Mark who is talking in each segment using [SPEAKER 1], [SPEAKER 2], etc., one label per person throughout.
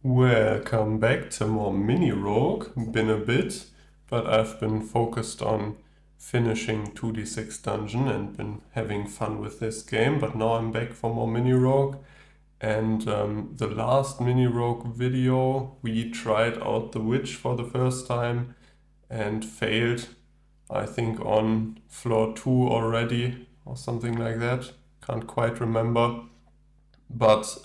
[SPEAKER 1] Welcome back to more Mini Rogue. Been a bit, but I've been focused on finishing 2d6 Dungeon and been having fun with this game. But now I'm back for more Mini Rogue. And the last Mini Rogue video, we tried out the Witch for the first time and failed, I think, on floor 2 already or something like that. Can't quite remember. But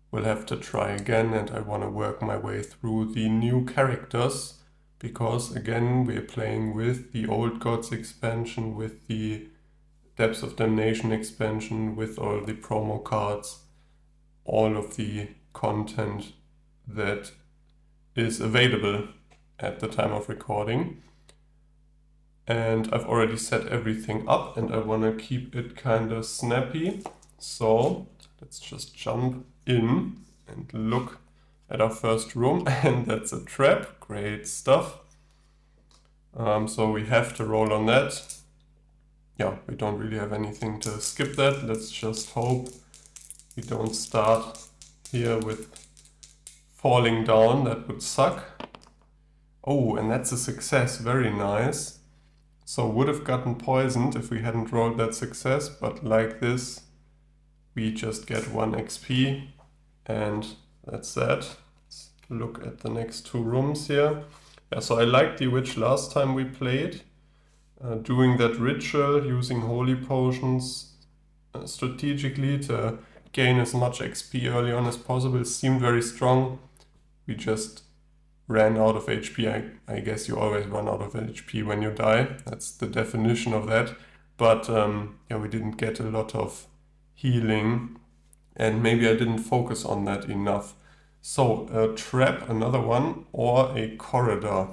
[SPEAKER 1] we'll have to try again, and I want to work my way through the new characters because again we're playing with the Old Gods expansion, with the Depths of Damnation expansion, with all the promo cards, all of the content that is available at the time of recording. And I've already set everything up and I want to keep it kind of snappy. So let's just jump in and look at our first room. And that's a trap. Great stuff. So we have to roll on that. Yeah, we don't really have anything to skip that. Let's just hope we don't start here with falling down. That would suck. Oh, and that's a success. Very nice. So would have gotten poisoned if we hadn't rolled that success, but like this, we just get 1 XP, and that's that. Let's look at the next 2 rooms here. Yeah, so I liked the Witch last time we played. Doing that ritual, using holy potions strategically to gain as much XP early on as possible seemed very strong. We just ran out of HP. I guess you always run out of HP when you die. That's the definition of that. But yeah, we didn't get a lot of healing, and maybe I didn't focus on that enough. So a trap, another one, or a corridor.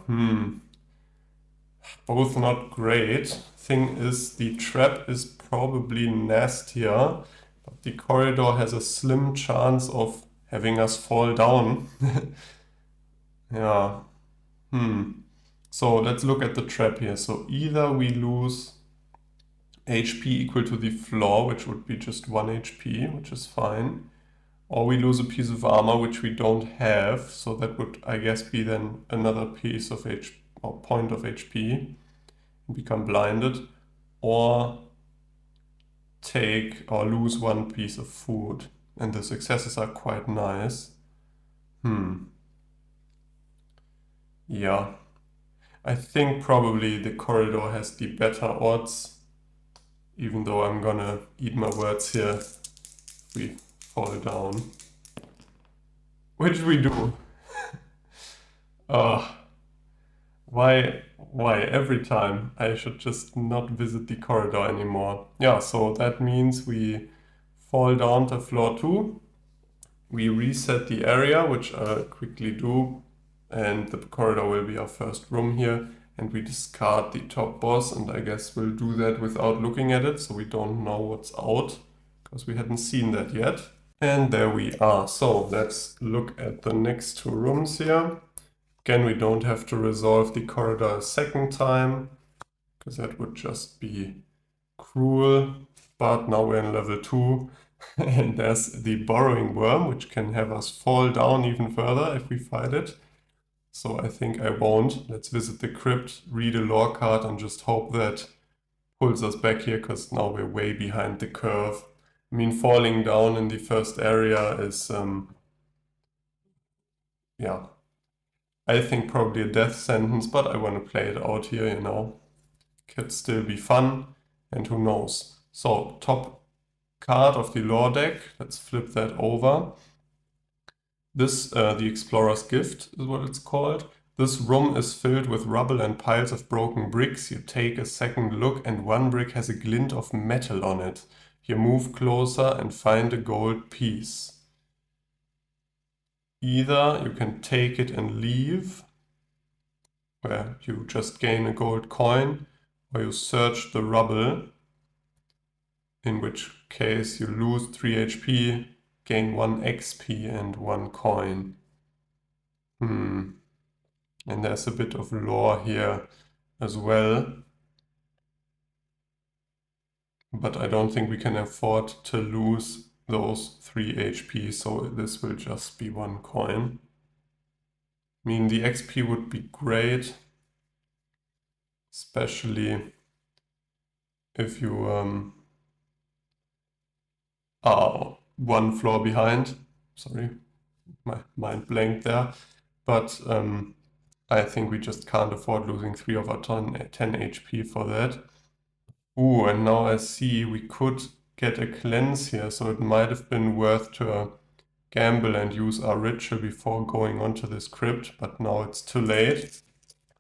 [SPEAKER 1] Both not great. Thing is, the trap is probably nastier, but the corridor has a slim chance of having us fall down. Yeah. So let's look at the trap here. So either we lose HP equal to the floor, which would be just 1 HP, which is fine. Or we lose a piece of armor, which we don't have. So that would, I guess, be then another piece of HP or point of HP and become blinded. Or take or lose 1 piece of food. And the successes are quite nice. Yeah. I think probably the corridor has the better odds, even though I'm gonna eat my words here if we fall down. Which we do. Why every time I should just not visit the corridor anymore? Yeah, so that means we fall down to floor 2. We reset the area, which I'll quickly do, and the corridor will be our first room here, and we discard the top boss, and I guess we'll do that without looking at it, so we don't know what's out, because we hadn't seen that yet. And there we are. So let's look at the next 2 rooms here. Again, we don't have to resolve the corridor a second time, because that would just be cruel, but now we're in level 2. And there's the Burrowing Worm, which can have us fall down even further if we fight it. So I think I won't. Let's visit the crypt, read a lore card, and just hope that pulls us back here, because now we're way behind the curve. I mean, falling down in the first area is, yeah, I think probably a death sentence, but I want to play it out here, you know. Could still be fun, and who knows. So, top card of the lore deck, let's flip that over. This, the Explorer's Gift is what it's called. This room is filled with rubble and piles of broken bricks. You take a second look and 1 brick has a glint of metal on it. You move closer and find a gold piece. Either you can take it and leave, where you just gain a gold coin, or you search the rubble, in which case you lose 3 HP, gain 1 XP and 1 coin. And there's a bit of lore here as well. But I don't think we can afford to lose those 3 HP, so this will just be 1 coin. I mean, the XP would be great, especially if you are 1 floor behind. Sorry, my mind blanked there. But I think we just can't afford losing 3 of our 10 HP for that. Ooh, and now I see we could get a cleanse here, so it might have been worth to gamble and use our ritual before going onto this crypt, but now it's too late.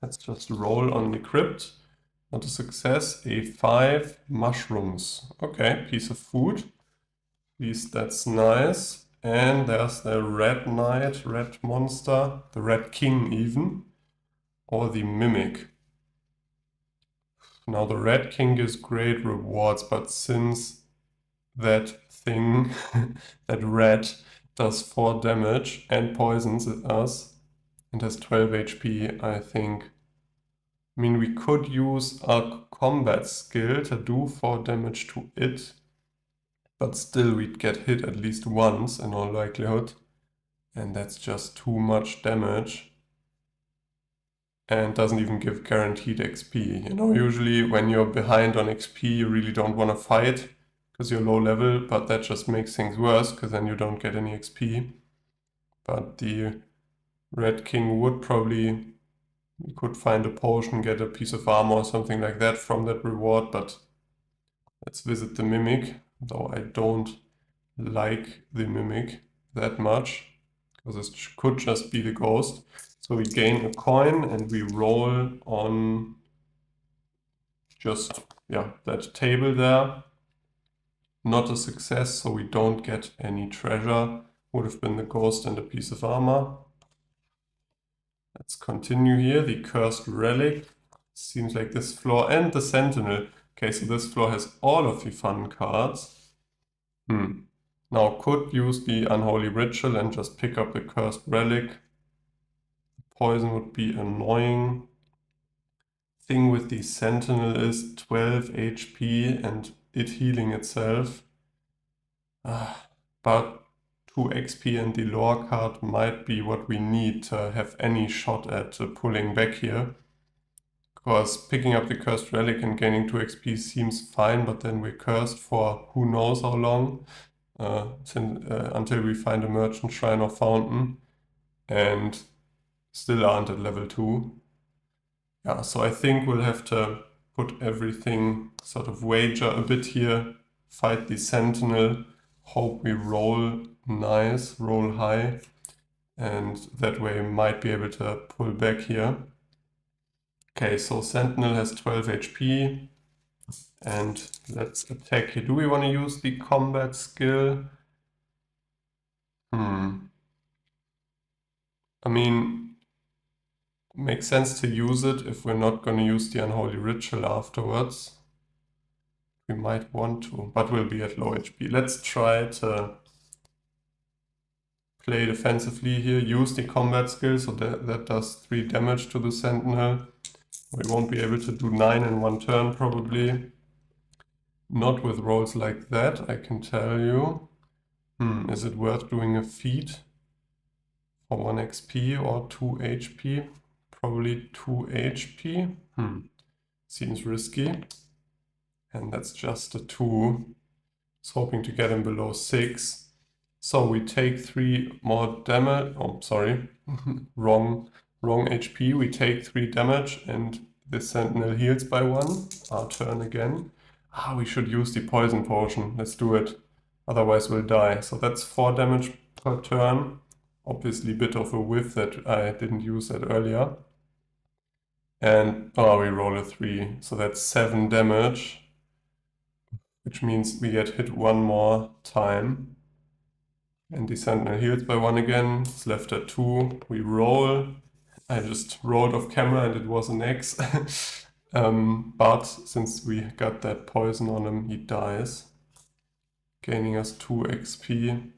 [SPEAKER 1] Let's just roll on the crypt. Not a success. A5, mushrooms. Okay, piece of food. At least that's nice. And there's the red knight, red monster, the red king even, or the mimic. Now the red king gives great rewards, but since that thing, that red, does 4 damage and poisons us and has 12 HP, I think. I mean, we could use our combat skill to do 4 damage to it, but still we'd get hit at least once in all likelihood, and that's just too much damage. And doesn't even give guaranteed XP. You know, usually when you're behind on XP, you really don't want to fight because you're low level, but that just makes things worse because then you don't get any XP. But the Red King would probably, you could find a potion, get a piece of armor or something like that from that reward, but let's visit the Mimic, though I don't like the Mimic that much because it could just be the ghost. So we gain a coin and we roll on just, yeah, that table there. Not a success, so we don't get any treasure. Would have been the ghost and a piece of armor. Let's continue here. The cursed relic. Seems like this floor and the sentinel. Okay, so this floor has all of the fun cards. Now could use the unholy ritual and just pick up the cursed relic. Poison would be annoying. Thing with the sentinel is 12 HP and it healing itself. But 2 XP and the lore card might be what we need to have any shot at pulling back here. Because picking up the cursed relic and gaining 2 XP seems fine, but then we're cursed for who knows how long, until we find a merchant shrine or fountain, and still aren't at level 2. Yeah, so I think we'll have to put everything, sort of wager a bit here, fight the sentinel, hope we roll nice, roll high, and that way might be able to pull back here. Okay, so sentinel has 12 HP, and let's attack here. Do we want to use the combat skill? I mean, makes sense to use it if we're not going to use the unholy ritual afterwards. We might want to, but we'll be at low HP. Let's try to play defensively here, use the combat skill, so that does 3 damage to the sentinel. We won't be able to do 9 in 1 turn probably. Not with rolls like that, I can tell you. Is it worth doing a feat for 1 XP or 2 HP? Probably 2 HP. Seems risky. And that's just a 2. It's hoping to get him below 6. So we take 3 more damage. Oh, sorry. wrong HP. We take 3 damage and the sentinel heals by 1. Our turn again. We should use the poison potion. Let's do it. Otherwise we'll die. So that's 4 damage per turn. Obviously a bit of a whiff that I didn't use that earlier. And we roll a 3. So that's 7 damage. Which means we get hit 1 more time. And the sentinel heals by 1 again. It's left at 2. We roll. I just rolled off camera and it was an X. But since we got that poison on him, he dies. Gaining us 2 XP.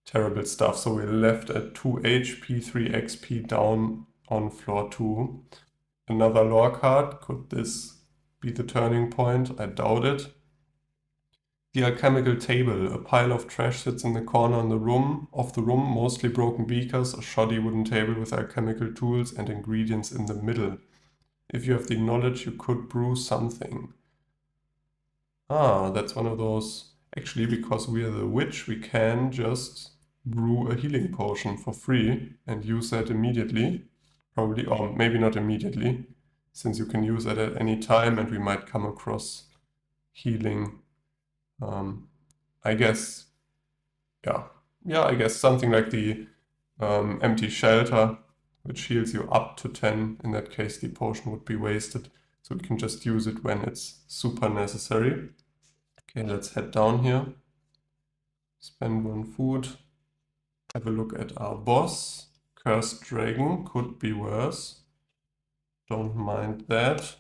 [SPEAKER 1] Terrible stuff. So we're left at 2 HP, 3 XP down on floor 2. Another lore card. Could this be the turning point? I doubt it. The alchemical table. A pile of trash sits in the corner of the room, mostly broken beakers, a shoddy wooden table with alchemical tools and ingredients in the middle. If you have the knowledge, you could brew something. Ah, that's one of those. Actually, because we are the witch, we can just brew a healing potion for free and use that immediately. Probably, or maybe not immediately, since you can use it at any time and we might come across healing. I guess, yeah, I guess something like the empty shelter, which heals you up to 10. In that case, the potion would be wasted. So we can just use it when it's super necessary. Okay, let's head down here. Spend 1 food. Have a look at our boss. Cursed Dragon could be worse. Don't mind that.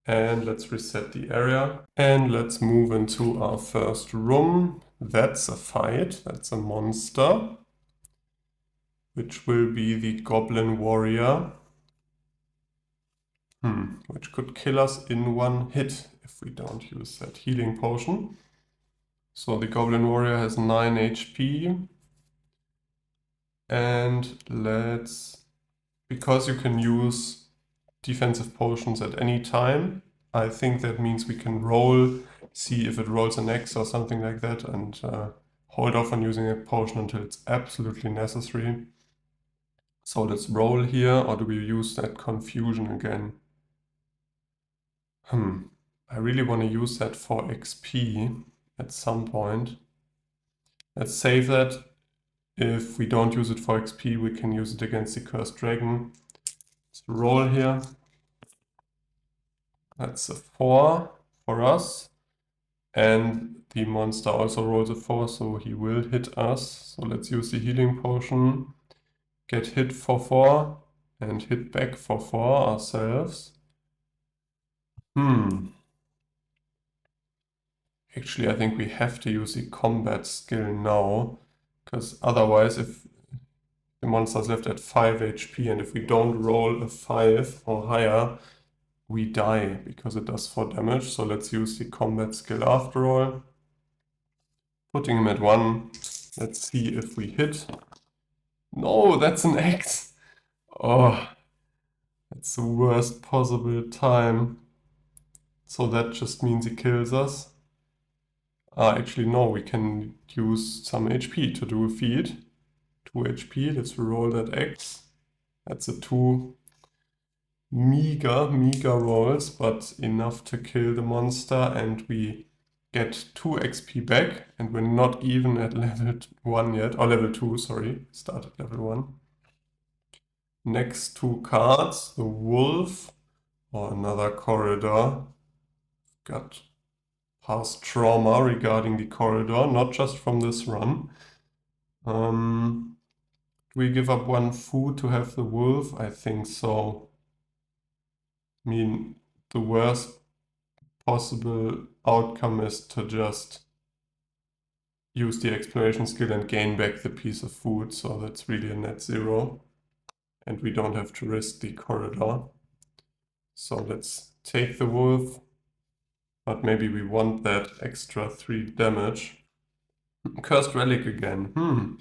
[SPEAKER 1] And let's reset the area. And let's move into our first room. That's a fight. That's a monster, which will be the Goblin Warrior. Which could kill us in 1 hit if we don't use that healing potion. So the Goblin Warrior has 9 HP. And because you can use defensive potions at any time, I think that means we can roll, see if it rolls an X or something like that, and hold off on using a potion until it's absolutely necessary. So let's roll here, or do we use that confusion again? I really want to use that for XP at some point. Let's save that. If we don't use it for XP, we can use it against the Cursed Dragon. Let's roll here. That's a 4 for us. And the monster also rolls a 4, so he will hit us. So let's use the healing potion. Get hit for 4 and hit back for 4 ourselves. Actually, I think we have to use the combat skill now, because otherwise, if the monster's left at 5 HP and if we don't roll a 5 or higher, we die because it does 4 damage. So let's use the combat skill after all. Putting him at 1. Let's see if we hit. No, that's an X. Oh, that's the worst possible time. So that just means he kills us. Actually, no, we can use some HP to do a feat. 2 HP, let's roll that X. That's a 2. Meager rolls, but enough to kill the monster, and we get 2 XP back, and we're not even at level 1 yet, or level 2, sorry, start at level 1. Next 2 cards, the wolf, or another corridor. Got past trauma regarding the corridor, not just from this run. Do we give up 1 food to have the wolf? I think so. I mean, the worst possible outcome is to just use the exploration skill and gain back the piece of food, so that's really a net 0. And we don't have to risk the corridor. So let's take the wolf, but maybe we want that extra 3 damage. Cursed Relic again.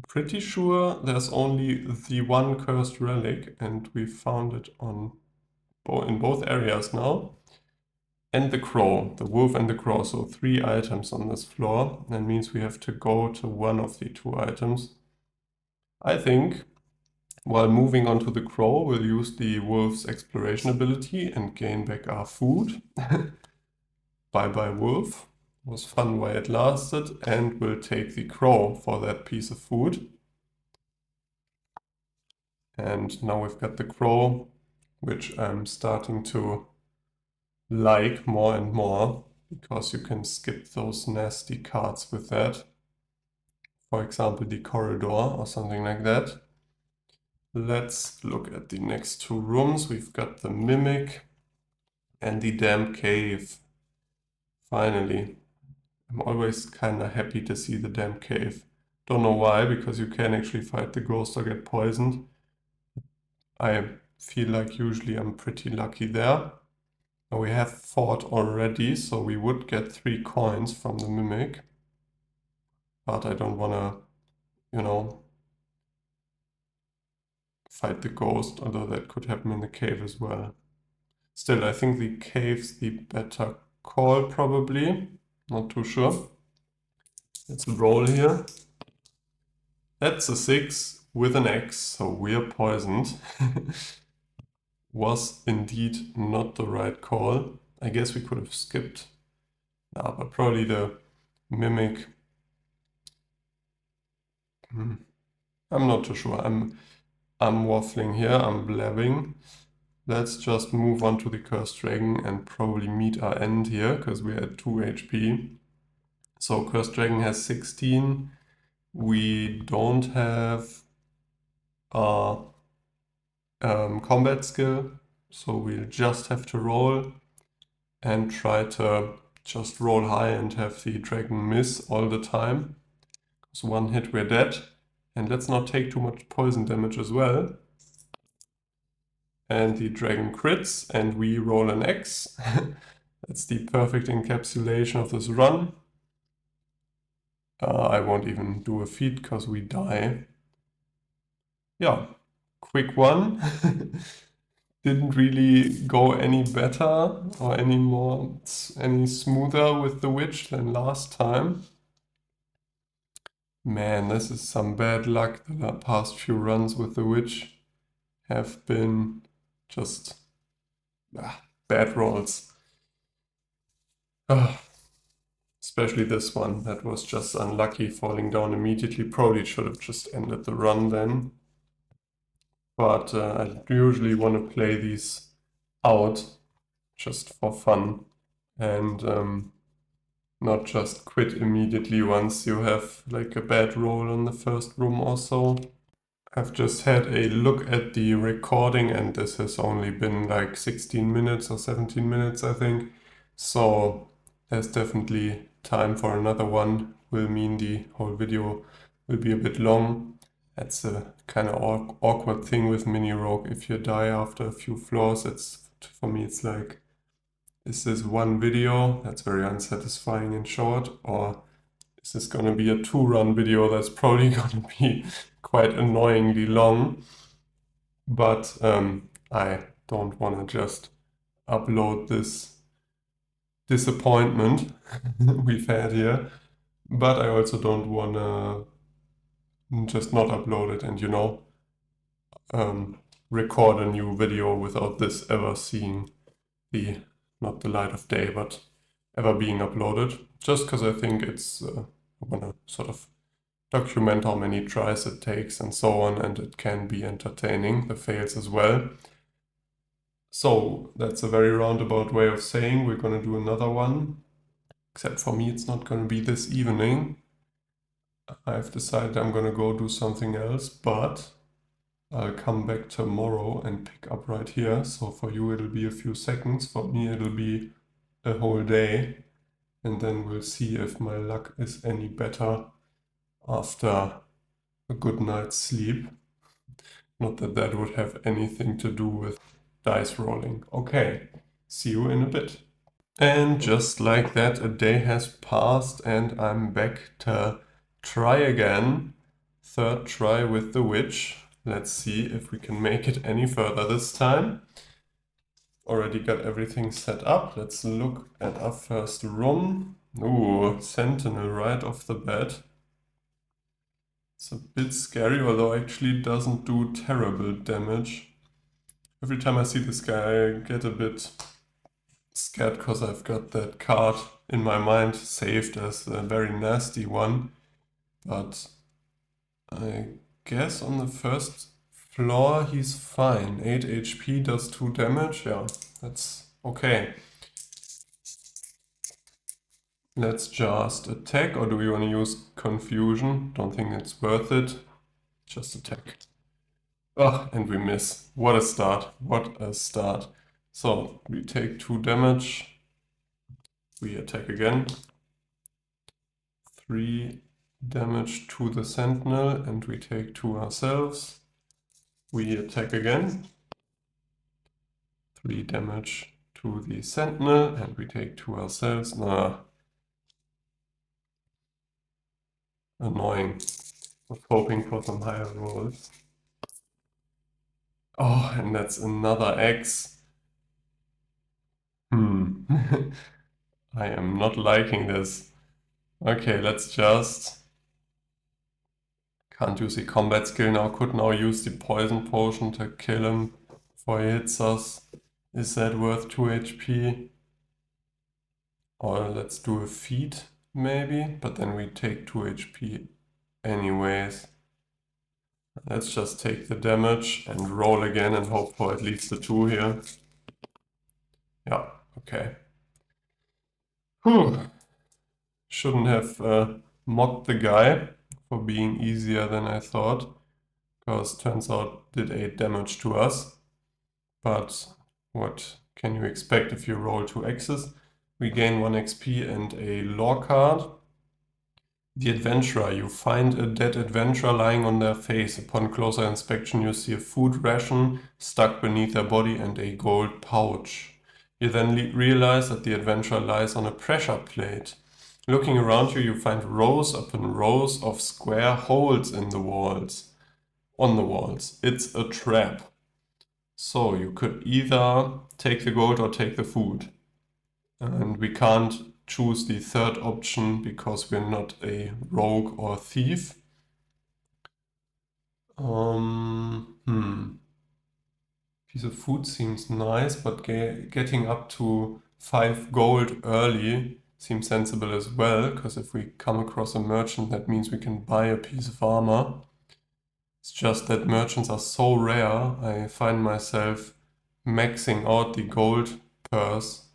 [SPEAKER 1] Pretty sure there's only the 1 Cursed Relic, and we found it in both areas now. And the crow, the wolf and the crow, so 3 items on this floor. That means we have to go to one of the 2 items. I think while moving on to the crow, we'll use the wolf's exploration ability and gain back our food. Bye-bye wolf. It was fun while it lasted, and we'll take the crow for that piece of food. And now we've got the crow, which I'm starting to like more and more, because you can skip those nasty cards with that. For example, the corridor or something like that. Let's look at the next 2 rooms. We've got the Mimic and the Damned Cave. Finally. I'm always kind of happy to see the Damned Cave. Don't know why, because you can actually fight the ghost or get poisoned. I feel like usually I'm pretty lucky there. Now we have fought already, so we would get 3 coins from the Mimic. But I don't want to, you know, fight the ghost, although that could happen in the cave as well. Still, I think the cave's the better call, probably. Not too sure. Let's roll here. That's a 6 with an X, so we're poisoned. Was indeed not the right call. I guess we could have skipped. Nah, but probably the Mimic. I'm not too sure. I'm waffling here, I'm blabbing. Let's just move on to the Cursed Dragon and probably meet our end here, because we're at 2 HP. So Cursed Dragon has 16. We don't have a combat skill, so we'll just have to roll and try to just roll high and have the dragon miss all the time. So 1 hit we're dead. And let's not take too much poison damage as well. And the dragon crits and we roll an X. That's the perfect encapsulation of this run. I won't even do a feat because we die. Yeah, quick one. Didn't really go any better or any smoother with the witch than last time. Man, this is some bad luck. The past few runs with the witch have been just bad rolls. Especially this one, that was just unlucky, falling down immediately. Probably should have just ended the run then. But I usually want to play these out just for fun and not just quit immediately once you have like a bad roll on the first room or so. I've just had a look at the recording and this has only been like 16 minutes or 17 minutes, I think. So there's definitely time for another one. Will mean the whole video will be a bit long. That's a kind of awkward thing with Mini Rogue. If you die after a few floors, for me it's like, is this one video that's very unsatisfying and short, or is this gonna be a 2-run video that's probably gonna be quite annoyingly long? But I don't want to just upload this disappointment we've had here, but I also don't want to just not upload it and, you know, record a new video without this ever seeing not the light of day, but ever being uploaded, just because I think it's, I want to sort of document how many tries it takes and so on, and it can be entertaining, the fails as well. So that's a very roundabout way of saying we're going to do another one, except for me it's not going to be this evening. I've decided I'm going to go do something else, but I'll come back tomorrow and pick up right here. So for you it'll be a few seconds, for me it'll be a whole day, and then we'll see if my luck is any better after a good night's sleep. Not that that would have anything to do with dice rolling. Okay, see you in a bit. And just like that, a day has passed and I'm back to try again. 3rd try with the witch. Let's see if we can make it any further this time. Already got everything set up. Let's look at our first room. Ooh, Sentinel right off the bat. It's a bit scary, although actually doesn't do terrible damage. Every time I see this guy, I get a bit scared because I've got that card in my mind saved as a very nasty one. But I guess on the first floor he's fine. 8 HP does 2 damage. Yeah, that's okay. Let's just attack, or do we want to use confusion? Don't think it's worth it. Just attack. Oh, and we miss. What a start. What a start. So we take 2 damage. We attack again. 3 damage to the Sentinel and we take 2 ourselves. We attack again. 3 damage to the Sentinel, and we take 2 ourselves. Nah. Annoying. Was hoping for some higher rolls. Oh, and that's another X. I am not liking this. Okay, let's just... Can't use the combat skill now. Could now use the poison potion to kill him before he hits us. Is that worth 2 HP? Or let's do a feat, maybe? But then we take 2 HP anyways. Let's just take the damage and roll again and hope for at least a 2 here. Yeah, okay. Whew. Shouldn't have mocked the guy for being easier than I thought, because turns out did 8 damage to us. But what can you expect if you roll 2 X's? We gain 1 XP and a lore card. The Adventurer. You find a dead adventurer lying on their face. Upon closer inspection, you see a food ration stuck beneath their body and a gold pouch. You then realize that the adventurer lies on a pressure plate. Looking around you, you find rows upon rows of square holes in the walls. On the walls. It's a trap. So you could either take the gold or take the food. And we can't choose the third option because we're not a rogue or thief. Piece of food seems nice, but getting up to 5 gold early seems sensible as well, because if we come across a merchant, that means we can buy a piece of armor. It's just that merchants are so rare, I find myself maxing out the gold purse.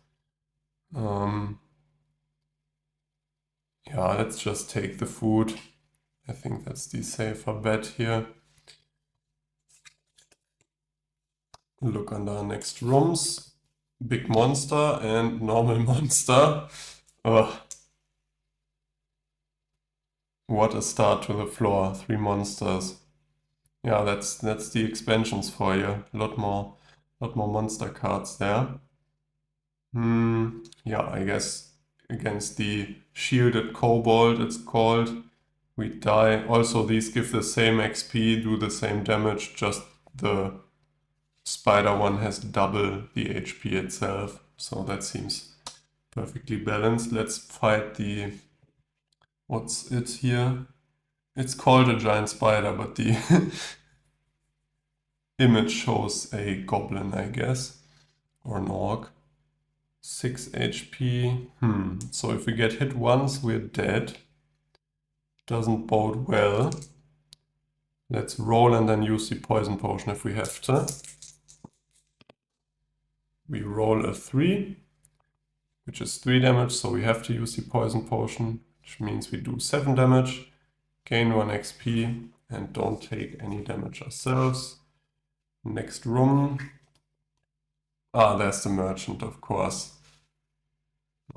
[SPEAKER 1] Yeah, let's just take the food. I think that's the safer bet here. Look under our next rooms. Big monster and normal monster. Ugh. What a start to the floor. 3 monsters. Yeah, that's the expansions for you. A lot more monster cards there. Yeah, I guess against the shielded kobold, it's called, we die. Also, these give the same XP, do the same damage, just the spider one has double the HP itself. So that seems perfectly balanced. Let's fight the... What's it here? It's called a giant spider, but the image shows a goblin, I guess, or an orc. 6 HP. So if we get hit once, we're dead. Doesn't bode well. Let's roll and then use the poison potion if we have to. We roll a 3, which is 3 damage, so we have to use the poison potion, which means we do 7 damage, gain 1 XP, and don't take any damage ourselves. Next room. Ah, there's the merchant, of course.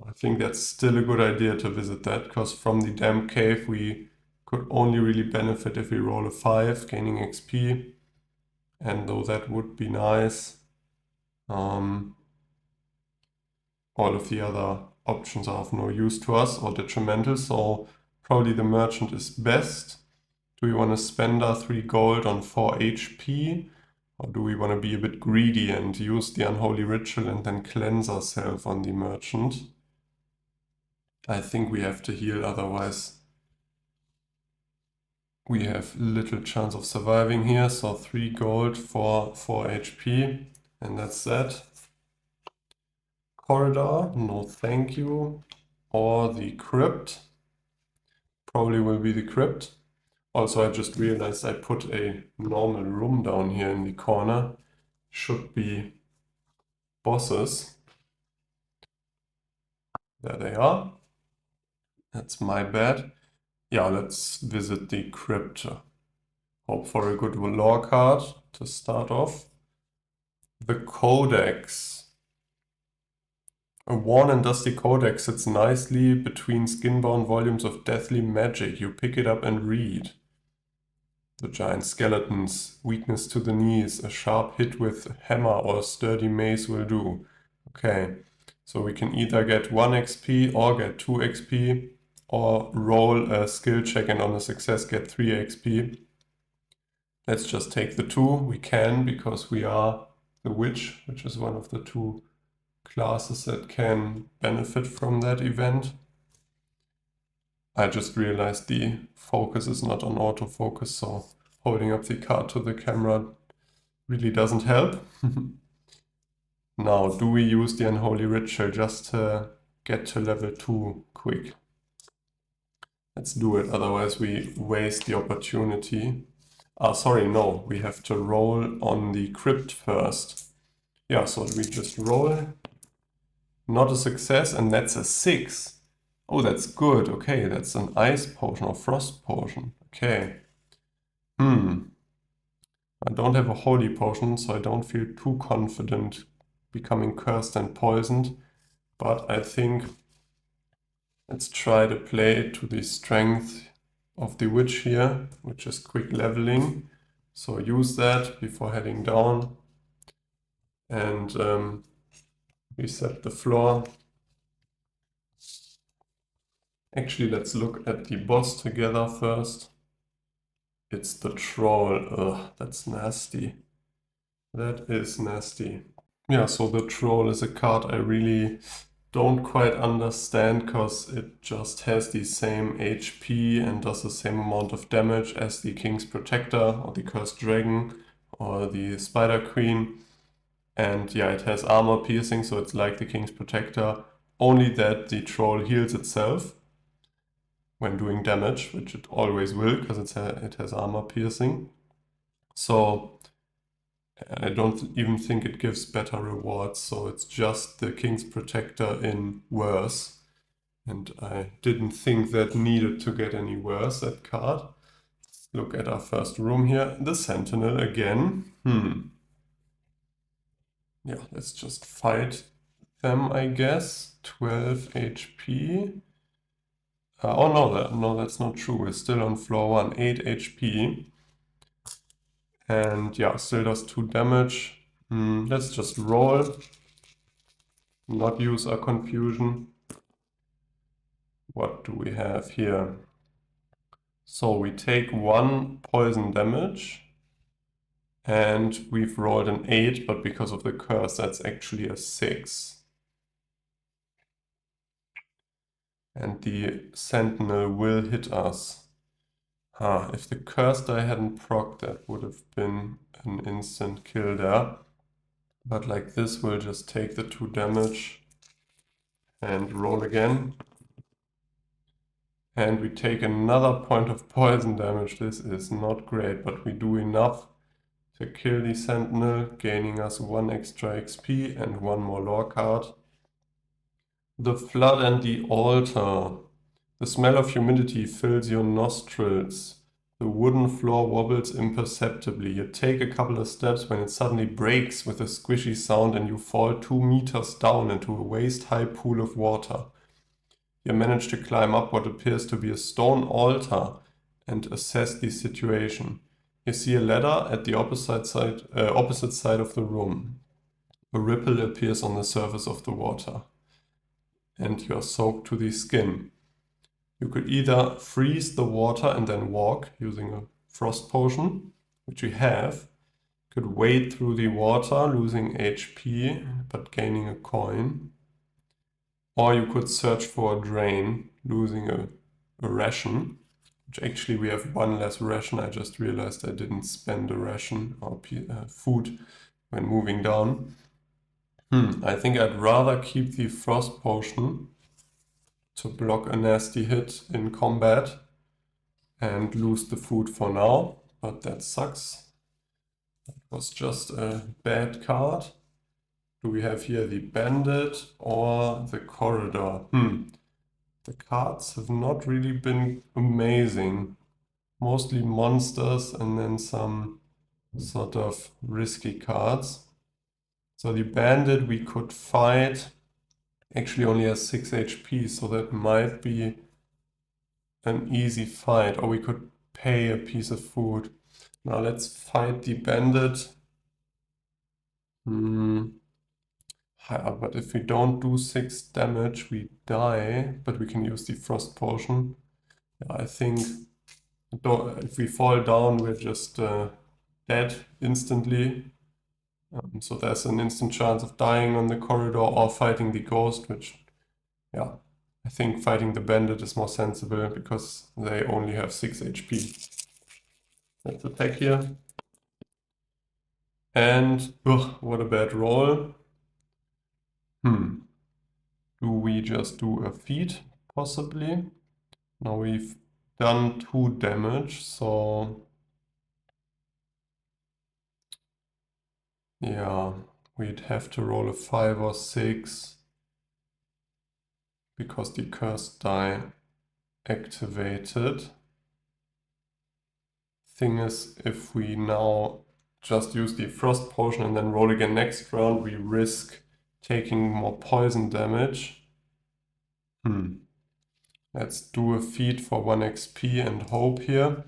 [SPEAKER 1] I think that's still a good idea to visit that, because from the damp cave we could only really benefit if we roll a 5, gaining XP. And though that would be nice, all of the other options are of no use to us or detrimental, so probably the merchant is best. Do we want to spend our 3 gold on 4 HP? Or do we want to be a bit greedy and use the unholy ritual and then cleanse ourselves on the merchant? I think we have to heal, otherwise we have little chance of surviving here. So 3 gold for 4 HP, and that's that. Corridor, no thank you. Or the crypt. Probably will be the crypt. Also, I just realized I put a normal room down here in the corner. Should be bosses. There they are. That's my bad. Yeah, let's visit the crypt. Hope for a good lore card to start off. The Codex. A worn and dusty codex sits nicely between skin-bound volumes of deathly magic. You pick it up and read. The giant skeletons, weakness to the knees, a sharp hit with hammer or sturdy mace will do. Okay, so we can either get 1 XP or get 2 XP, or roll a skill check and on a success get 3 XP. Let's just take the 2. We can, because we are the witch, which is one of the 2 classes that can benefit from that event. I just realized the focus is not on autofocus, so holding up the card to the camera really doesn't help. Now, do we use the Unholy Ritual just to get to level 2 quick? Let's do it, otherwise we waste the opportunity. Sorry, no, we have to roll on the crypt first. Yeah, so we just roll. Not a success, and that's a 6. Oh, that's good. Okay, that's an ice potion or frost potion. Okay. I don't have a holy potion, so I don't feel too confident becoming cursed and poisoned. But I think let's try to play to the strength of the witch here, which is quick leveling. So use that before heading down. And reset the floor. Actually, let's look at the boss together first. It's the troll. Ugh, that's nasty. That is nasty. Yeah, so the troll is a card I really don't quite understand, because it just has the same HP and does the same amount of damage as the King's Protector or the Cursed Dragon or the Spider Queen. And yeah, it has armor piercing, so it's like the King's Protector, only that the troll heals itself when doing damage, which it always will, because it has armor piercing. So I don't even think it gives better rewards, so it's just the King's Protector in worse. And I didn't think that needed to get any worse, that card. Let's look at our first room here. The Sentinel again. Yeah, let's just fight them, I guess. 12 HP. Oh no, that's not true. We're still on floor 1. 8 HP. And yeah, still does 2 damage. Let's just roll. Not use our confusion. What do we have here? So we take 1 poison damage. And we've rolled an 8, but because of the curse, that's actually a 6. And the Sentinel will hit us. If the curse die hadn't procced, that would have been an instant kill there. But like this, we'll just take the 2 damage and roll again. And we take another point of poison damage. This is not great, but we do enough to kill the Sentinel, gaining us 1 extra XP and 1 more lore card. The Flood and the Altar. The smell of humidity fills your nostrils. The wooden floor wobbles imperceptibly. You take a couple of steps when it suddenly breaks with a squishy sound and you fall 2 meters down into a waist-high pool of water. You manage to climb up what appears to be a stone altar and assess the situation. You see a ladder at the opposite side of the room. A ripple appears on the surface of the water, and you are soaked to the skin. You could either freeze the water and then walk using a frost potion, which we have. You could wade through the water, losing HP, but gaining a coin. Or you could search for a drain, losing a ration, which actually we have 1 less ration. I just realized I didn't spend a ration or food when moving down. I think I'd rather keep the frost potion to block a nasty hit in combat and lose the food for now, but that sucks. That was just a bad card. Do we have here the Bandit or the Corridor? The cards have not really been amazing. Mostly monsters and then some sort of risky cards. So the Bandit we could fight actually only has 6 HP, so that might be an easy fight. Or we could pay a piece of food. Now let's fight the Bandit. But if we don't do 6 damage, we die, but we can use the Frost Potion. Yeah, I think if we fall down, we're just dead instantly. So there's an instant chance of dying on the corridor or fighting the ghost, which, yeah, I think fighting the bandit is more sensible because they only have 6 HP. Let's attack here. And, ugh, what a bad roll. Do we just do a feat, possibly? Now we've done 2 damage, so yeah, we'd have to roll a 5 or 6 because the cursed die activated. Thing is, if we now just use the Frost Potion and then roll again next round, we risk taking more poison damage. Let's do a feat for 1 XP and hope here.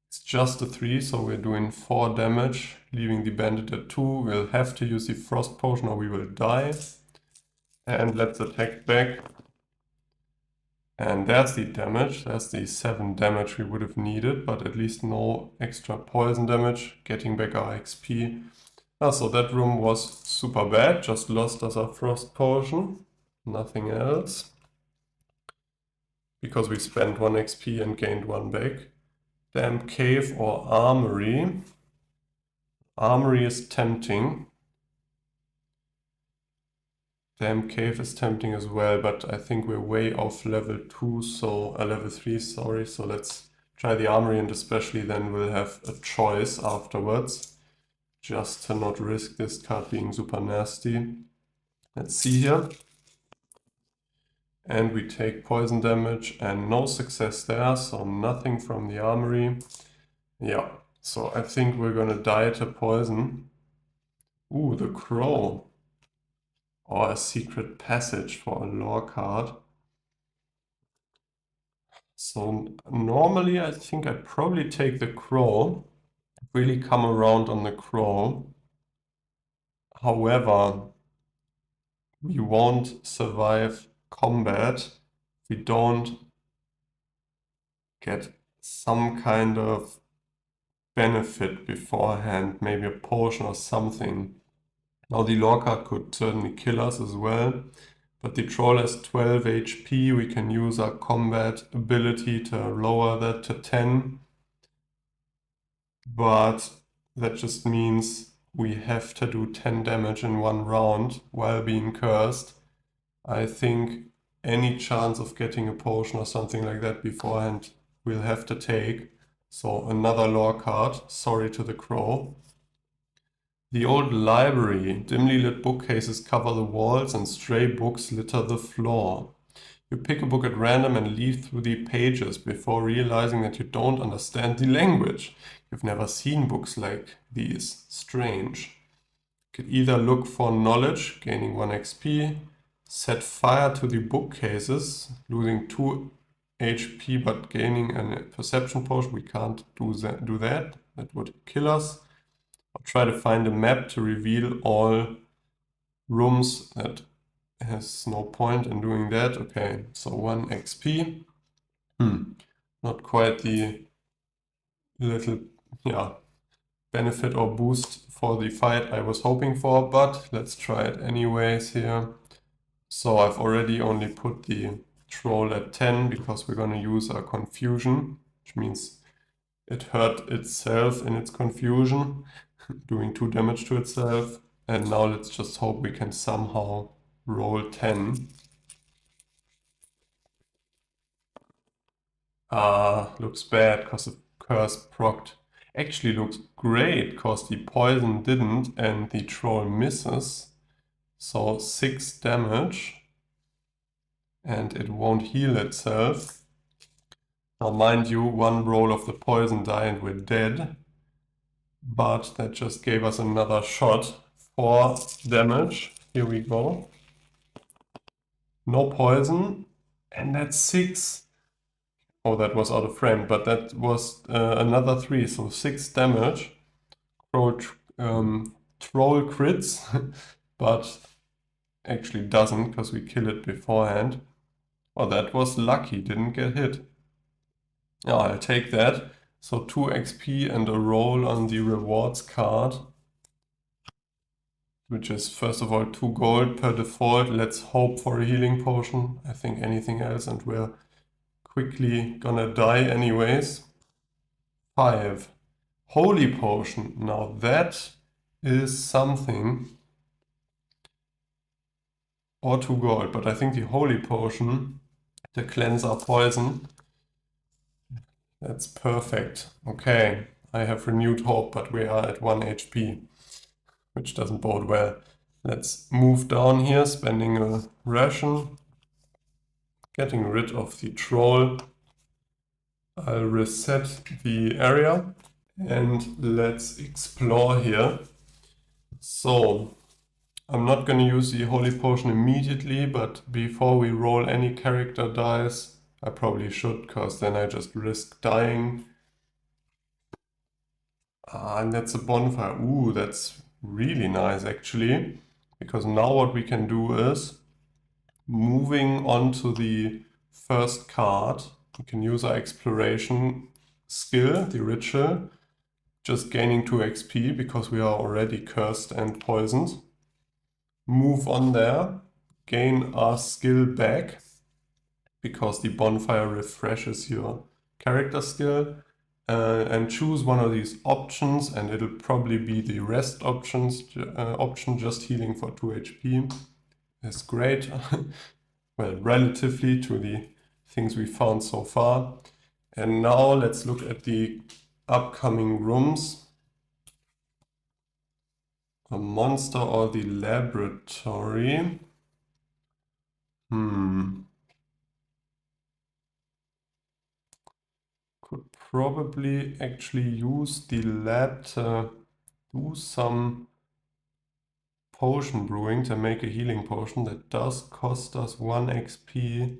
[SPEAKER 1] It's just a 3, so we're doing 4 damage, leaving the bandit at 2. We'll have to use the Frost Potion or we will die. And let's attack back. And there's the damage. There's the 7 damage we would have needed, but at least no extra poison damage, getting back our XP. So that room was super bad, just lost us a Frost Potion, nothing else. Because we spent 1 XP and gained 1 back. Damp Cave or Armory. Armory is tempting. Damp Cave is tempting as well, but I think we're way off level 2, so level 3, sorry. So let's try the Armory, and especially then we'll have a choice afterwards, just to not risk this card being super nasty. Let's see here. And we take poison damage and no success there, so nothing from the Armory. Yeah, so I think we're gonna die to poison. Ooh, the Crow. Or a secret passage for a lore card. So normally I think I'd probably take the Crow, really come around on the Crow. However, we won't survive combat if we don't get some kind of benefit beforehand, maybe a potion or something. Now the lore card could certainly kill us as well, but the troll has 12 HP, we can use our combat ability to lower that to 10. But that just means we have to do 10 damage in 1 round while being cursed. I think any chance of getting a potion or something like that beforehand we'll have to take. So another lore card, sorry to the Crow. The old library. Dimly lit bookcases cover the walls and stray books litter the floor. You pick a book at random and leaf through the pages before realizing that you don't understand the language. You've never seen books like these. Strange. You could either look for knowledge, gaining 1 XP, set fire to the bookcases, losing 2 HP but gaining a perception potion. We can't do that. That would kill us. I'll try to find a map to reveal all rooms. That has no point in doing that. Okay, so 1 XP. Not quite the little, benefit or boost for the fight I was hoping for, but let's try it anyways here. So I've already only put the troll at 10 because we're going to use our confusion, which means it hurt itself in its confusion, doing 2 damage to itself. And now let's just hope we can somehow roll 10. Looks bad because the curse procced. Actually looks great because the poison didn't and the troll misses. So 6 damage. And it won't heal itself. Now mind you, 1 roll of the poison die and we're dead. But that just gave us another shot. 4 damage. Here we go. No poison. And that's 6. Oh, that was out of frame, but that was another 3, so 6 damage. Troll crits. but actually doesn't because we kill it beforehand. Oh, that was lucky, didn't get hit. Yeah, I'll take that. So 2 XP and a roll on the rewards card, which is first of all 2 gold per default. Let's hope for a healing potion. I think anything else and we're quickly gonna die anyways. 5. Holy potion. Now that is something. Or 2 gold, but I think the holy potion, the cleanser poison, that's perfect. Okay, I have renewed hope, but we are at 1 HP, which doesn't bode well. Let's move down here, spending a ration, getting rid of the troll. I'll reset the area and let's explore here. So, I'm not going to use the holy potion immediately, but before we roll any character dice, I probably should, because then I just risk dying. And that's a bonfire. Ooh, that's really nice actually, because now what we can do is, moving on to the first card, we can use our exploration skill, the ritual, just gaining 2 XP because we are already cursed and poisoned. Move on there, gain our skill back, because the bonfire refreshes your character skill, and choose one of these options, and it'll probably be the rest option, just healing for 2 HP. That's great. Well, relatively to the things we found so far. And now let's look at the upcoming rooms. A monster or the laboratory. Could probably actually use the lab to do some potion brewing to make a healing potion. That does cost us 1 XP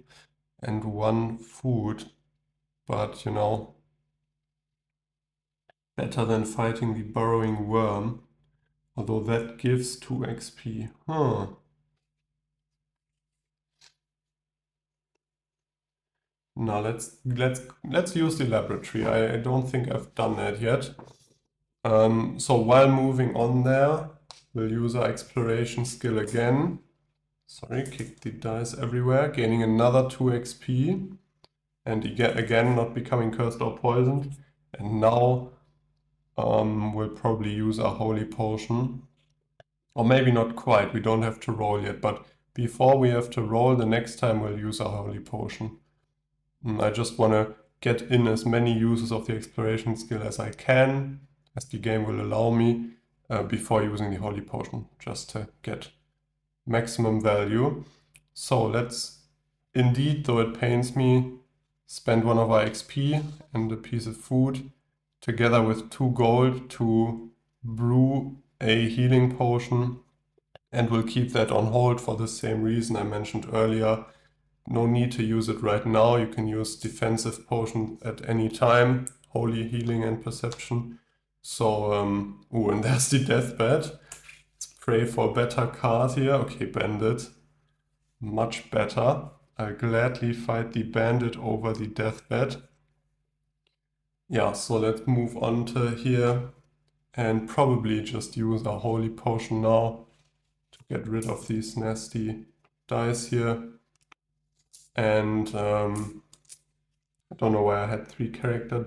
[SPEAKER 1] and 1 food, but you know, better than fighting the burrowing worm, although that gives 2 XP. Now let's use the laboratory. I don't think I've done that yet. So while moving on there, we'll use our exploration skill again. Sorry, kick the dice everywhere, gaining another 2 XP. And again, not becoming cursed or poisoned. And now we'll probably use our holy potion. Or maybe not quite, we don't have to roll yet. But before we have to roll, the next time we'll use our holy potion. I just want to get in as many uses of the exploration skill as I can, as the game will allow me, before using the holy potion, just to get maximum value. So let's, indeed, though it pains me, spend 1 of our XP and a piece of food together with 2 gold to brew a healing potion, and we'll keep that on hold for the same reason I mentioned earlier. No need to use it right now. You can use defensive potion at any time, holy, healing, and perception. So, ooh, and there's the deathbed. Let's pray for a better card here. Okay, bandit. Much better. I'll gladly fight the bandit over the deathbed. Yeah, so let's move on to here and probably just use our holy potion now to get rid of these nasty dice here. And I don't know why I had 3 character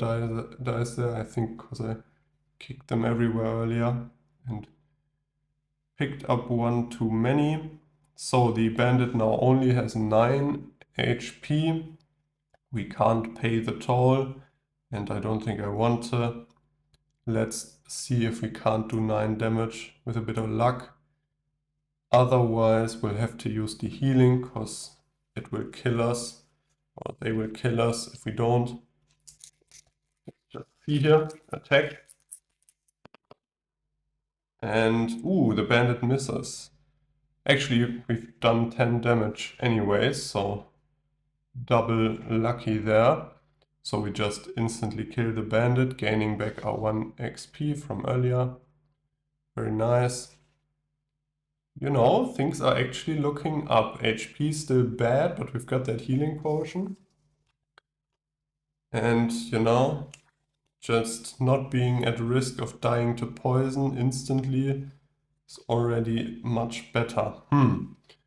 [SPEAKER 1] dice there. I think because I kicked them everywhere earlier and picked up 1 too many. So the bandit now only has 9 HP. We can't pay the toll, and I don't think I want to. Let's see if we can't do 9 damage with a bit of luck. Otherwise, we'll have to use the healing, because it will kill us, or they will kill us if we don't. Just see here, attack. And, ooh, the bandit misses. Actually, we've done 10 damage anyway, so double lucky there. So we just instantly kill the bandit, gaining back our 1 XP from earlier. Very nice. you know, things are actually looking up. HP still bad, but we've got that healing potion. And, you know, just not being at risk of dying to poison instantly is already much better.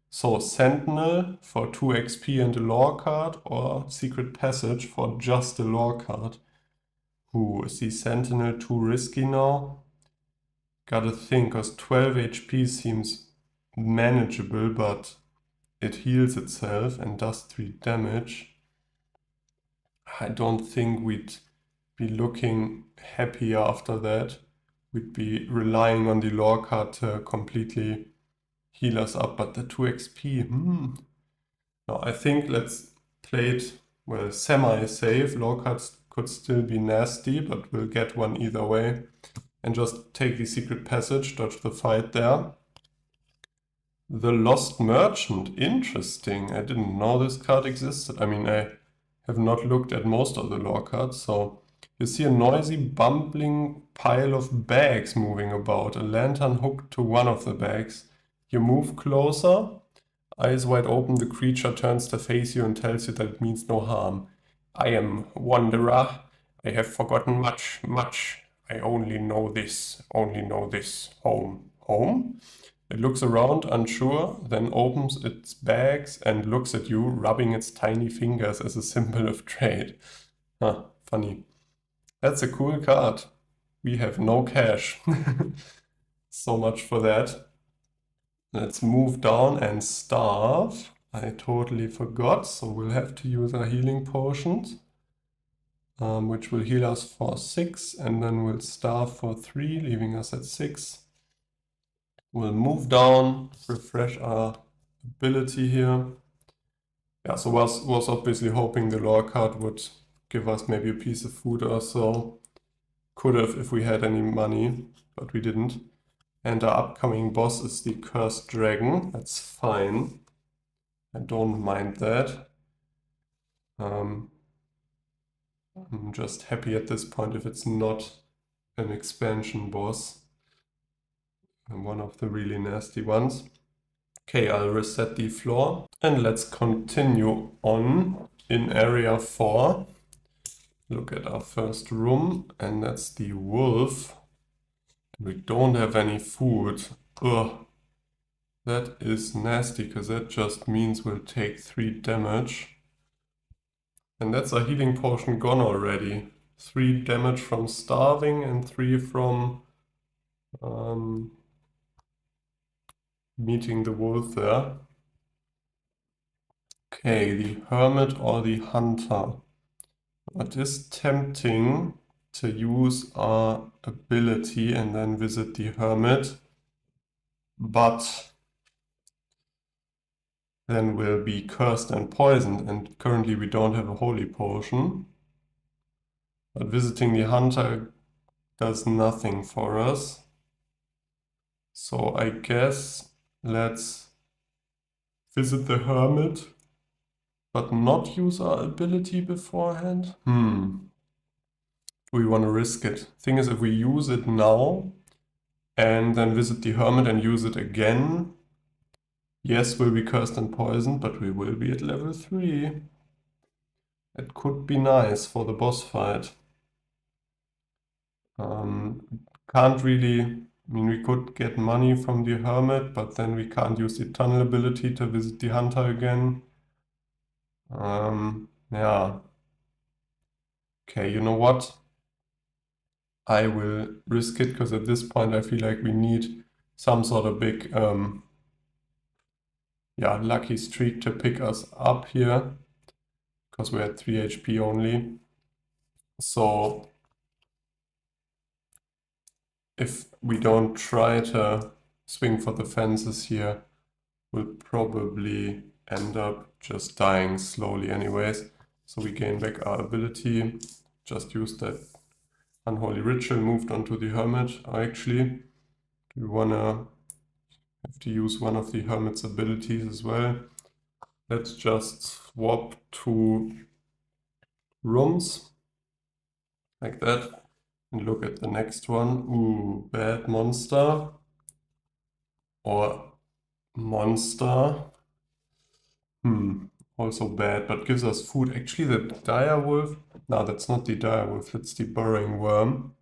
[SPEAKER 1] So Sentinel for 2 XP and a lore card, or Secret Passage for just a lore card. Is the Sentinel too risky now? Gotta think, cause 12 HP seems manageable, but it heals itself and does 3 damage. I don't think we'd be looking happy after that. We'd be relying on the lore card to completely heal us up, but the 2 XP, No, I think let's play it, well, semi-safe. Lore cards could still be nasty, but we'll get one either way. And just take the Secret Passage, dodge the fight there. The Lost Merchant, interesting. I didn't know this card existed. I mean, I have not looked at most of the lore cards, so you see a noisy, bumbling pile of bags moving about, a lantern hooked to one of the bags. You move closer, eyes wide open, the creature turns to face you and tells you that it means no harm. I am Wanderer. I have forgotten much, much. I only know this. Home. Home? It looks around, unsure, then opens its bags and looks at you, rubbing its tiny fingers as a symbol of trade. Funny. That's a cool card. We have no cash. So much for that. Let's move down and starve. I totally forgot, so we'll have to use our healing potions, which will heal us for 6, and then we'll starve for 3, leaving us at 6. We'll move down, refresh our ability here. Yeah, so was obviously hoping the lore card would give us maybe a piece of food or so. Could have if we had any money, but we didn't. And our upcoming boss is the Cursed Dragon. That's fine. I don't mind that. I'm just happy at this point if it's not an expansion boss. And one of the really nasty ones. Okay, I'll reset the floor. And let's continue on in area 4. Look at our first room, and that's the wolf. We don't have any food. Ugh. That is nasty, because that just means we'll take 3 damage. And that's a healing potion gone already. 3 damage from starving and 3 from meeting the wolf there. Okay, the hermit or the hunter. It is tempting to use our ability and then visit the hermit, but then we'll be cursed and poisoned, and currently we don't have a holy potion. But visiting the hunter does nothing for us. So I guess let's visit the hermit, but not use our ability beforehand. Do we want to risk it? Thing is, if we use it now and then visit the hermit and use it again, yes, we'll be cursed and poisoned, but we will be at level 3. It could be nice for the boss fight. Can't really, I mean, we could get money from the hermit, but then we can't use the tunnel ability to visit the hunter again. Yeah. Okay, you know what? I will risk it, because at this point I feel like we need some sort of big, yeah, lucky streak to pick us up here, because we're at 3 HP only. So if we don't try to swing for the fences here, we'll probably end up just dying slowly anyways. So we gain back our ability, just used that unholy ritual, moved on to the hermit. Actually, we wanna have to use one of the hermit's abilities as well. Let's just swap 2 rooms like that and look at the next one. Ooh, bad monster. Or monster. Also bad, but gives us food. Actually, the direwolf. No, that's not the direwolf, that's the burrowing worm.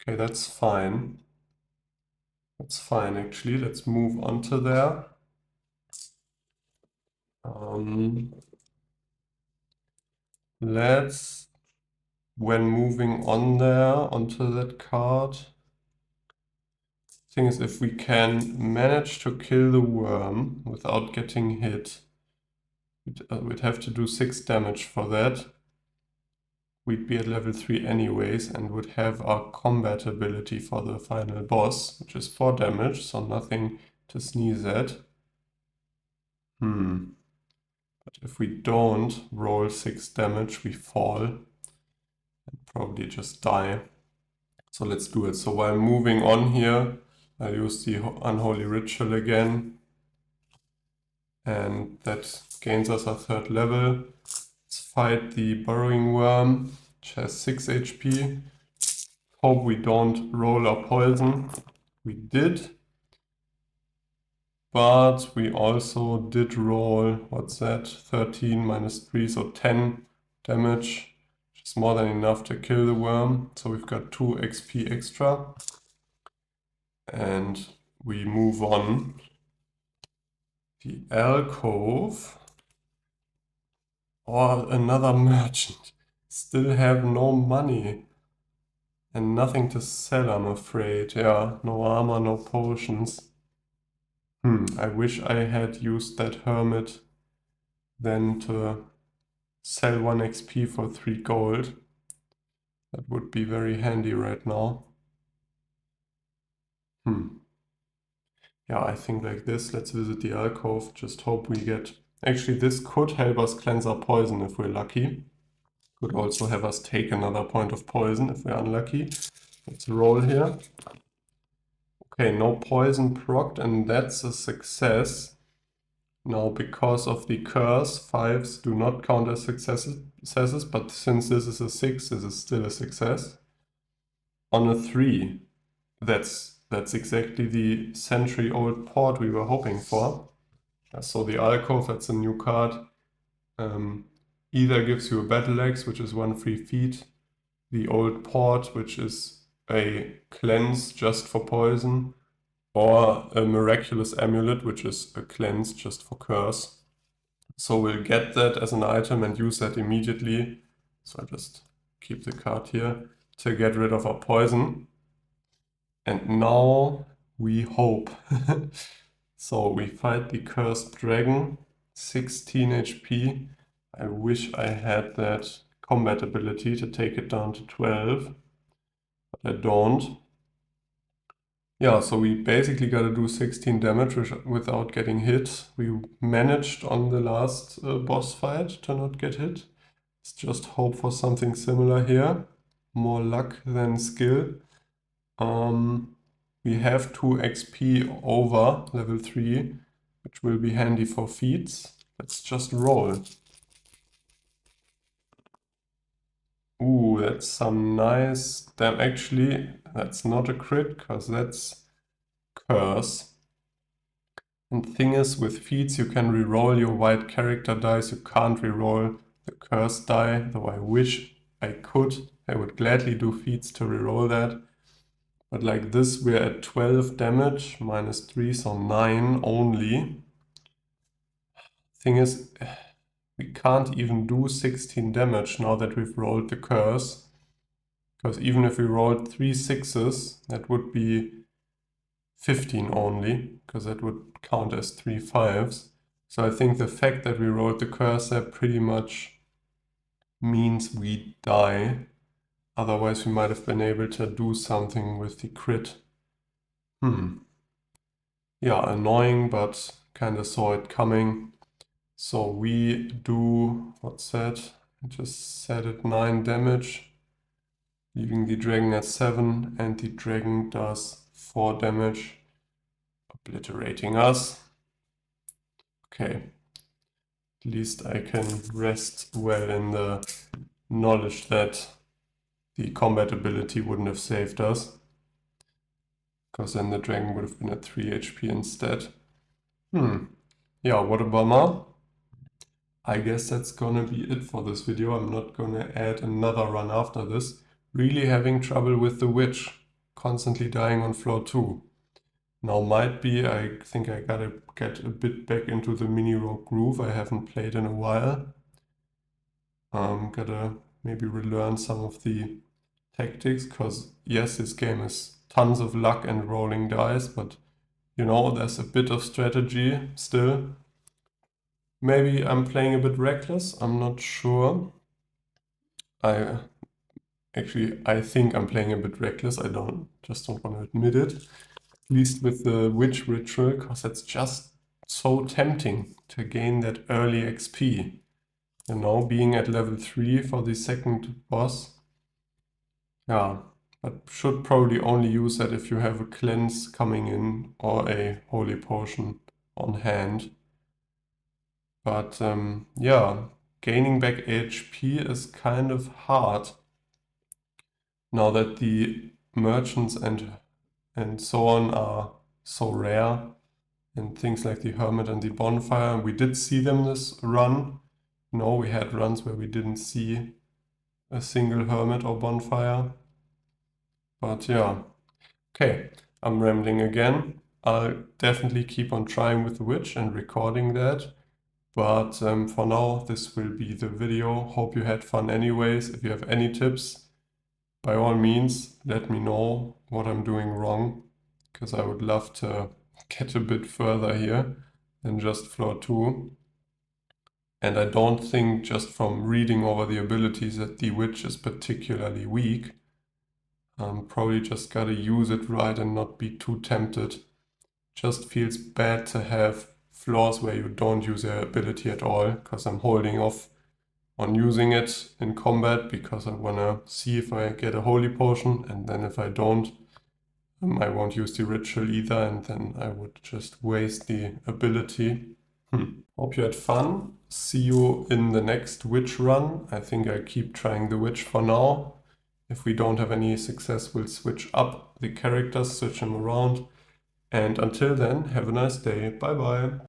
[SPEAKER 1] Okay, that's fine. That's fine, actually. Let's move on to there. Let's, when moving on there, onto that card. Thing is, if we can manage to kill the worm without getting hit, we'd have to do 6 damage for that. We'd be at level 3 anyways and would have our combat ability for the final boss, which is 4 damage, so nothing to sneeze at. But if we don't roll 6 damage, we fall and probably just die. So let's do it. So while moving on here, I'll use the Unholy Ritual again. And that gains us a 3rd level. Let's fight the Burrowing Worm, which has 6 HP. Hope we don't roll our poison. We did. But we also did roll, what's that? 13 minus 3, so 10 damage, which is more than enough to kill the worm. So we've got 2 XP extra. And we move on. The alcove. Or another merchant. Still have no money. And nothing to sell, I'm afraid. Yeah, no armor, no potions. I wish I had used that hermit then to sell 1 XP for 3 gold. That would be very handy right now. Yeah, I think like this. Let's visit the alcove. Just hope we get... Actually, this could help us cleanse our poison if we're lucky. Could also have us take another point of poison if we're unlucky. Let's roll here. Okay, no poison procced, and that's a success. Now, because of the curse, 5s do not count as successes, but since this is a 6, this is still a success. On a 3, that's exactly the century-old port we were hoping for. So the alcove, that's a new card. Either gives you a battle axe, which is 1 free feat, the old port, which is a cleanse just for poison, or a miraculous amulet, which is a cleanse just for curse. So we'll get that as an item and use that immediately. So I just keep the card here to get rid of our poison. And now we hope. So we fight the cursed dragon, 16 HP. I wish I had that combat ability to take it down to 12, but I don't. Yeah, so we basically got to do 16 damage without getting hit. We managed on the last boss fight to not get hit. Let's just hope for something similar here. More luck than skill. We have 2 XP over level 3, which will be handy for feats. Let's just roll. Ooh, that's some nice damn. Actually, that's not a crit, because that's curse. And the thing is, with feats, you can reroll your white character dice. You can't reroll the curse die, though I wish I could. I would gladly do feats to reroll that. But like this, we're at 12 damage, minus 3, so 9 only. Thing is, we can't even do 16 damage now that we've rolled the curse. Because even if we rolled 3 6s, that would be 15 only, because that would count as 3 5s. So I think the fact that we rolled the curse there pretty much means we die. Otherwise we might have been able to do something with the crit. Yeah, annoying, but kind of saw it coming. So we do, what's that? I just set it 9 damage, leaving the dragon at 7, and the dragon does 4 damage, obliterating us. Okay, at least I can rest well in the knowledge that the combat ability wouldn't have saved us, because then the dragon would have been at 3 HP instead. Yeah, what a bummer. I guess that's gonna be it for this video. I'm not gonna add another run after this. Really having trouble with the witch. Constantly dying on floor 2. Now might be, I think I gotta get a bit back into the mini rogue groove. I haven't played in a while. Gotta maybe relearn some of the tactics, because yes, this game is tons of luck and rolling dice, but you know, there's a bit of strategy still. Maybe I'm playing a bit reckless, I'm not sure. I think I'm playing a bit reckless. I just don't want to admit it. At least with the witch ritual, because it's just so tempting to gain that early XP. You know, being at level 3 for the second boss. Yeah, but should probably only use that if you have a cleanse coming in or a holy potion on hand. But yeah, gaining back HP is kind of hard now that the merchants and so on are so rare, and things like the hermit and the bonfire. We did see them this run. No, we had runs where we didn't see a single hermit or bonfire. But yeah, okay, I'm rambling again. I'll definitely keep on trying with the witch and recording that. But for now, this will be the video. Hope you had fun anyways. If you have any tips, by all means, let me know what I'm doing wrong, because I would love to get a bit further here than just floor 2. And I don't think just from reading over the abilities that the witch is particularly weak. Probably just gotta use it right and not be too tempted. Just feels bad to have floors where you don't use your ability at all, because I'm holding off on using it in combat because I wanna see if I get a holy potion, and then if I don't, I won't use the ritual either, and then I would just waste the ability. Hope you had fun. See you in the next witch run. I think I keep trying the witch for now. If we don't have any success, we'll switch up the characters, switch them around. And until then, have a nice day. Bye bye.